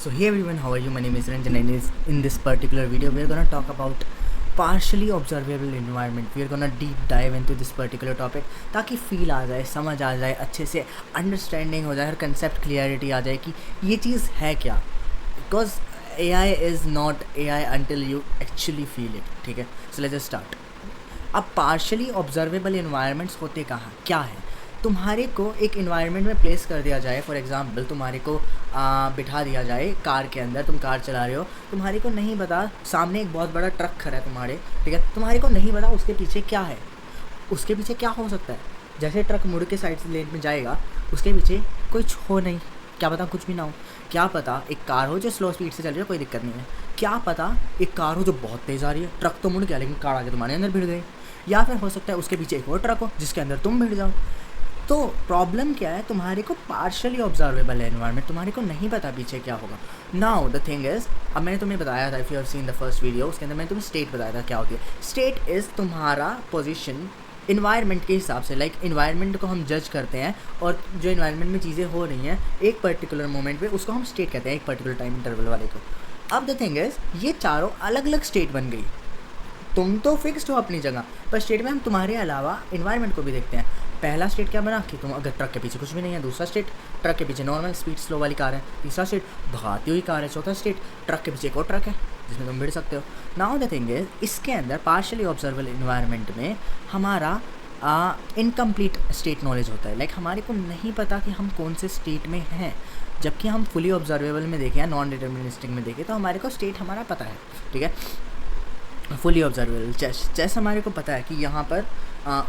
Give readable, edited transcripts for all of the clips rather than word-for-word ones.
So hey everyone, how are you? My name is Ranjan and in this particular video we are gonna talk about partially observable environment. We are gonna deep dive into this particular topic ताकि feel आ जाए, समझ आ जाए, अच्छे से understanding हो जाए, हर concept clarity आ जाए कि ये चीज़ है क्या. Because AI is not AI until you actually feel it. ठीक है, so let's just start. अब पार्शली ऑब्जर्वेबल इन्वायरमेंट्स होते कहाँ क्या है. तुम्हारे को एक इन्वायरमेंट में प्लेस कर दिया जाए. फॉर एग्जांपल तुम्हारे को बिठा दिया जाए कार के अंदर. तुम कार चला रहे हो, तुम्हारे को नहीं पता सामने एक बहुत बड़ा ट्रक खड़ा है तुम्हारे. ठीक है, तुम्हारे को नहीं पता उसके पीछे क्या है, उसके पीछे क्या हो सकता है. जैसे ट्रक मुड़ के साइड से लेन में जाएगा, उसके पीछे कुछ हो नहीं, क्या पता कुछ भी ना हो. क्या पता एक कार हो जो स्लो स्पीड से चल रही है, कोई दिक्कत नहीं है. क्या पता एक कार हो जो बहुत तेज़ आ रही है. ट्रक तो मुड़ गया लेकिन कार आगे तुम्हारे अंदर भिड़ गई. या फिर हो सकता है उसके पीछे एक और ट्रक हो जिसके अंदर तुम भिड़ जाओ. तो प्रॉब्लम क्या है, तुम्हारे को पार्शली ऑब्जर्वेबल है एनवायरनमेंट, तुम्हारे को नहीं पता पीछे क्या होगा. नाउ द थिंग इज़, अब मैंने तुम्हें बताया था, if you have seen the first video, उसके अंदर मैंने तुम्हें स्टेट बताया था क्या होती है. स्टेट इज़ तुम्हारा पोजीशन इन्वायरमेंट के हिसाब से. लाइक इन्वायरमेंट को हम जज करते हैं और जो इन्वायरमेंट में चीज़ें हो रही हैं एक पर्टिकुलर मोमेंट पे, उसको हम स्टेट कहते हैं, एक पर्टिकुलर टाइम इंटरवल वाले को. अब द थिंग इज़, ये चारों अलग अलग स्टेट बन गई. तुम तो फिक्स्ड हो अपनी जगह, पर स्टेट में हम तुम्हारे अलावा इन्वायरमेंट को भी देखते हैं. पहला स्टेट क्या बना कि तुम अगर ट्रक के पीछे कुछ भी नहीं है. दूसरा स्टेट ट्रक के पीछे नॉर्मल स्पीड स्लो वाली कार है. तीसरा स्टेट भगाती हुई कार है. चौथा स्टेट ट्रक के पीछे एक और ट्रक है जिसमें तुम भिड़ सकते हो. नाउ द थिंग इज, इसके अंदर पार्शली ऑब्जर्वेबल इन्वायरमेंट में हमारा इनकम्प्लीट स्टेट नॉलेज होता है. लाइक हमारे को नहीं पता कि हम कौन से स्टेट में हैं. जबकि हम फुली ऑब्जर्वेबल में देखें या नॉन डिटर्मिनिस्टिक में देखें तो हमारे को स्टेट हमारा पता है. ठीक है, फुली ऑब्जर्वेबल चेस हमारे को पता है कि यहाँ पर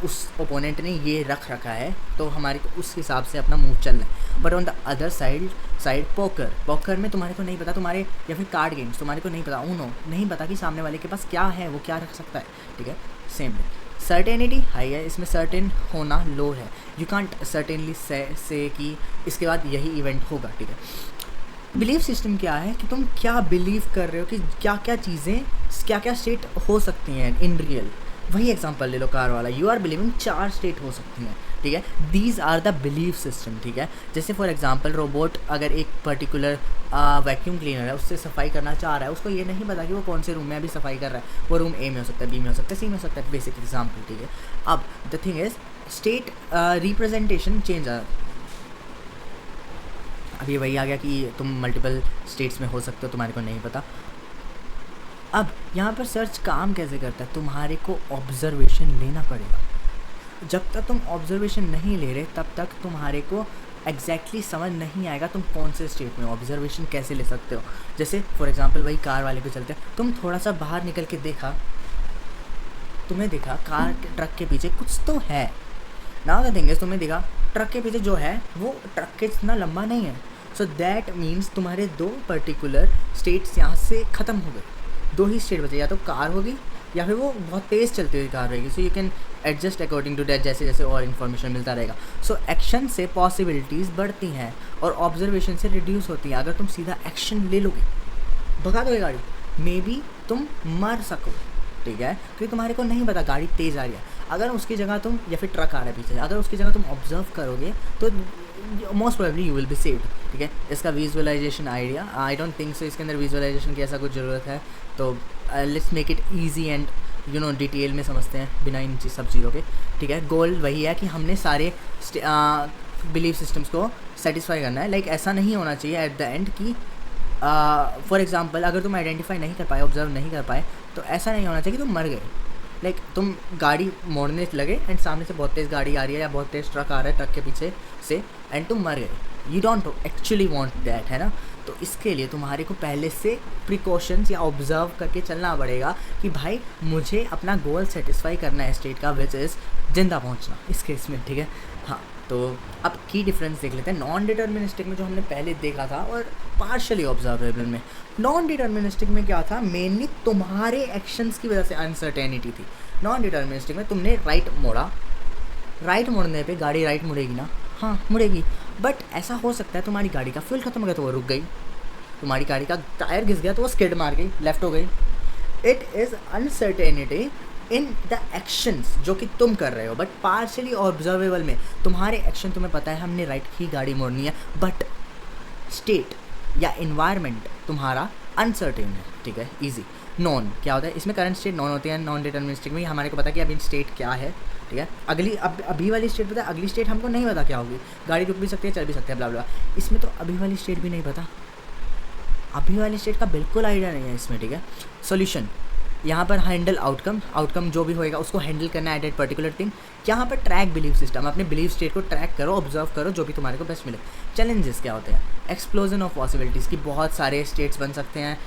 उस ओपोनेंट ने ये रख रखा है, तो हमारे को उस हिसाब से अपना मूव चलना है. But on the other side poker में तुम्हारे को नहीं पता, तुम्हारे या फिर कार्ड गेम्स तुम्हारे को नहीं पता, ऊनो नहीं पता कि सामने वाले के पास क्या है, वो क्या रख सकता है. ठीक है, सेम सर्टेनिटी हाई है, इसमें सर्टेन होना लो है. यू कांट सर्टेनली से कि इसके बाद यही इवेंट होगा. ठीक है, बिलीफ सिस्टम क्या है कि तुम क्या बिलीव कर रहे हो कि क्या क्या चीज़ें, क्या क्या स्टेट हो सकती हैं इन रियल. वही एग्जांपल ले लो कार वाला. यू आर बिलीविंग 4 स्टेट हो सकती हैं. ठीक है, these are the belief system. ठीक है, जैसे फॉर एग्जांपल रोबोट अगर एक पर्टिकुलर वैक्यूम क्लीनर है, उससे सफाई करना चाह रहा है, उसको ये नहीं पता कि वो कौन से रूम में अभी सफाई कर रहा है. वो रूम ए में हो सकता है, बी में हो सकता है, सी में हो सकता है. Basic example. ठीक है, अब the thing is state representation change. अब ये वही आ गया कि तुम मल्टीपल स्टेट्स में हो सकते हो, तुम्हारे को नहीं पता. अब यहाँ पर सर्च काम कैसे करता है, तुम्हारे को ऑब्जर्वेशन लेना पड़ेगा. जब तक तुम ऑब्जर्वेशन नहीं ले रहे तब तक तुम्हारे को एग्जैक्टली समझ नहीं आएगा तुम कौन से स्टेट में. ऑब्जर्वेशन कैसे ले सकते हो, जैसे फॉर एग्जांपल वही कार वाले को चलते हैं. तुम थोड़ा सा बाहर निकल के देखा, तुम्हें देखा कार ट्रक के पीछे कुछ तो है. नाउ द थिंग इज, तुम्हें देखा ट्रक के पीछे जो है वो ट्रक के जितना लंबा नहीं है. सो दैट मीन्स तुम्हारे 2 पर्टिकुलर स्टेट्स यहाँ से ख़त्म हो गए. 2 ही स्टेट बचे, या तो कार होगी या फिर वो बहुत तेज़ चलती हुई कार रहेगी. So you can adjust according to that, जैसे जैसे और इन्फॉर्मेशन मिलता रहेगा. सो एक्शन से पॉसिबिलिटीज़ बढ़ती हैं और ऑब्जर्वेशन से रिड्यूस होती हैं. अगर तुम सीधा एक्शन ले लोगे, भगा दोगे गाड़ी, मे बी तुम मर सको. ठीक है, क्योंकि तुम्हारे को नहीं पता गाड़ी तेज़ आ रही है. अगर उसकी जगह तुम, या फिर ट्रक आ रहा है पीछे, अगर उसकी जगह तुम ऑब्जर्व करोगे तो most probably you will be saved. ठीक है, इसका visualization idea, I don't think so इसके अंदर विजुअलाइजेशन की ऐसा कुछ ज़रूरत है. तो let's make it easy and detail में समझते हैं बिना इन सब चीज़ों के. ठीक है, गोल वही है कि हमने सारे बिलीफ सिस्टम्स को सेटिस्फाई करना है. लाइक ऐसा नहीं होना चाहिए एट द एंड कि फॉर एग्जांपल अगर तुम आइडेंटिफाई नहीं कर पाए, ऑब्जर्व नहीं कर पाए, तो ऐसा नहीं होना चाहिए कि तुम मर गए. लाइक तुम गाड़ी मोड़ने लगे एंड सामने से बहुत तेज़ गाड़ी आ रही है या बहुत तेज़ ट्रक आ रहा है ट्रक के पीछे से, एंड तुम मर गए. You don't actually want that, है ना. तो इसके लिए तुम्हारे को पहले से प्रिकॉशंस या ऑब्जर्व करके चलना पड़ेगा कि भाई मुझे अपना गोल सेटिस्फाई करना है स्टेट का, विच इज़ जिंदा पहुंचना इस केस में. ठीक है, हाँ. तो अब की डिफरेंस देख लेते हैं नॉन डिटर्मिनिस्टिक में जो हमने पहले देखा था और पार्शली ऑब्जर्वेबल में. नॉन डिटर्मिनिस्टिक में क्या था, मेनली तुम्हारे एक्शंस की वजह से अनसर्टेनिटी थी. नॉन डिटर्मिनिस्टिक में तुमने राइट मोड़ा, राइट मोड़ने पे गाड़ी राइट मुड़ेगी ना, हाँ मुड़ेगी. बट ऐसा हो सकता है तुम्हारी गाड़ी का फ्यूल खत्म हो गया तो वो रुक गई, तुम्हारी गाड़ी का टायर घिस गया तो वो स्किड मार गई, लेफ्ट हो गई. It is uncertainty in the actions जो कि तुम कर रहे हो. बट पार्शली ऑब्जर्वेबल में तुम्हारे एक्शन तुम्हें पता है हमने राइट ही गाड़ी मोड़नी है, बट स्टेट या इन्वायरमेंट तुम्हारा अनसर्टेन है, ठीक है। ईजी। नॉन क्या होता है, इसमें करंट स्टेट नॉन होती है, नॉन डिटर्मिनिस्टिक में हमारे को पता कि अभी स्टेट क्या है, ठीक है। अभी वाली स्टेट पता है, अगली स्टेट हमको नहीं पता क्या होगी, गाड़ी रुक भी सकती है, चल भी सकते हैं, ब्ला ब्ला। इसमें तो अभी वाली स्टेट भी नहीं पता, अभी वाली स्टेट का बिल्कुल आइडिया नहीं है इसमें, ठीक है। सॉल्यूशन यहाँ पर हैंडल आउटकम जो भी होएगा उसको हैंडल करना है एट एट पर्टिकुलर थिंग। यहाँ पर ट्रैक बिलीव सिस्टम, अपने बिलीव स्टेट को ट्रैक करो, ऑब्जर्व करो, जो भी तुम्हारे को बेस्ट मिले। चैलेंजेस क्या होते हैं, एक्सप्लोजन ऑफ पॉसिबिलिटीज़ की बहुत सारे स्टेट्स बन सकते हैं,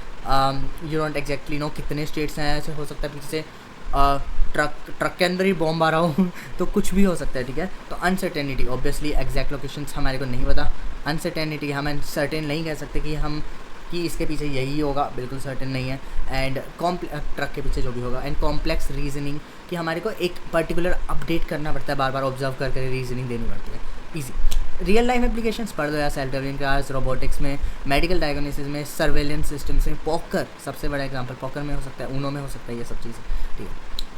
यू डोंट एग्जैक्टली नो कितने स्टेट्स हैं, ऐसे हो सकता है पीछे से ट्रक के अंदर ही बॉम्ब आ रहा हूँ तो कुछ भी हो सकता है, ठीक है। तो अनसर्टेनिटी, ऑब्वियसली एग्जैक्ट लोकेशंस हमारे को नहीं पता, अनसर्टेनिटी हम सर्टेन नहीं कह सकते कि इसके पीछे यही होगा, बिल्कुल सर्टेन नहीं है। एंड ट्रक के पीछे जो भी होगा, एंड कॉम्प्लेक्स रीजनिंग कि हमारे को एक पर्टिकुलर अपडेट करना पड़ता है, बार बार ऑब्जर्व करके रीजनिंग देनी पड़ती है। ईजी। रियल लाइफ एप्लीकेशंस पढ़ दो यार, सेल्फ ड्राइविंग कार्स, रोबोटिक्स में, मेडिकल डायग्नोसिस में, सर्वेलेंस सिस्टम्स में, पॉकर सबसे बड़ा एग्जाम्पल, पॉकर में हो सकता है, ऊनो में हो सकता है, ये सब चीज़ें, ठीक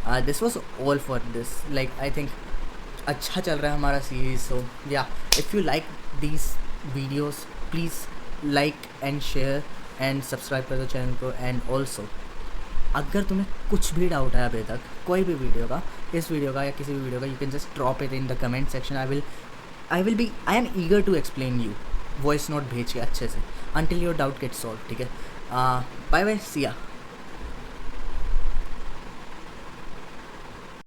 है। This was all for this, like I think अच्छा चल रहा है हमारा सीरीज। सो या if you like these videos please like and share and subscribe कर दो चैनल को। एंड ऑल्सो अगर तुम्हें कुछ भी डाउट है अभी तक कोई भी वीडियो का, इस वीडियो का या किसी भी वीडियो का, you can just drop it in the comment section. I am eager to explain you, voice note भेज के अच्छे से, until your doubt get solve, ठीक है। बाय बाय, सी या।